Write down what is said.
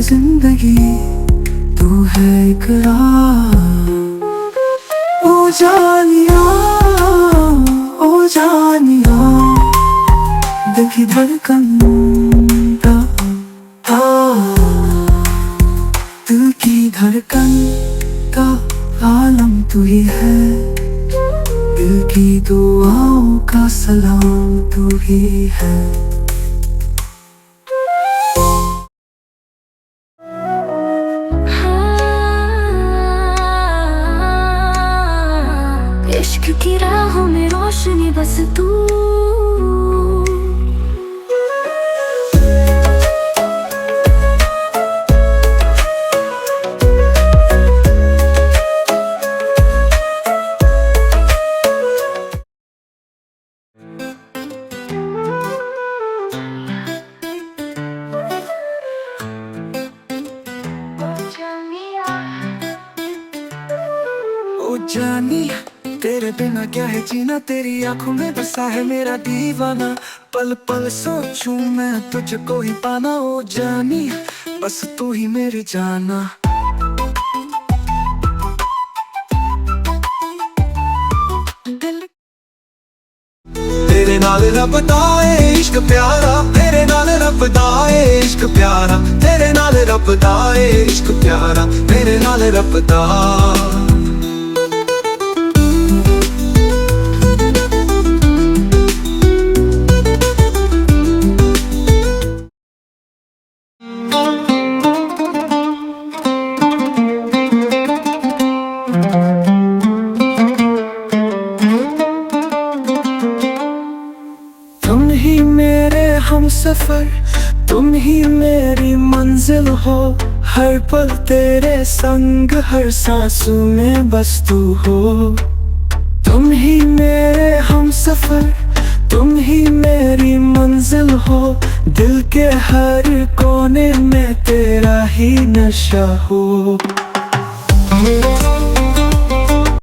जिंदगी तू है इकरार। ओ जानिया, ओ जानिया, दिल की धड़कन का, दिल की धड़कन का आलम तू ही है, दिल की दुआओं का सलाम तू ही है। इश्क की राहों में रोशनी बस तू, ओ जानी तेरे बिना क्या है जीना, तेरी आंखों में बसा है मेरा दीवाना। पल पल सोचूं मैं तुझको ही पाना। ओ जानी बस तू ही मेरी जाना। तेरे नाल रब दा ए इश्क प्यारा, तेरे नाल रब दा ए इश्क प्यारा, तेरे नाल रब दा ए इश्क प्यारा, तेरे नाल रब दा। तुम ही मेरे हमसफर, तुम ही मेरी मंजिल हो, हर पल तेरे संग, हर सांसों में बस तू हो। तुम ही मेरे हमसफर, तुम ही मेरी मंजिल हो, दिल के हर कोने में तेरा ही नशा हो।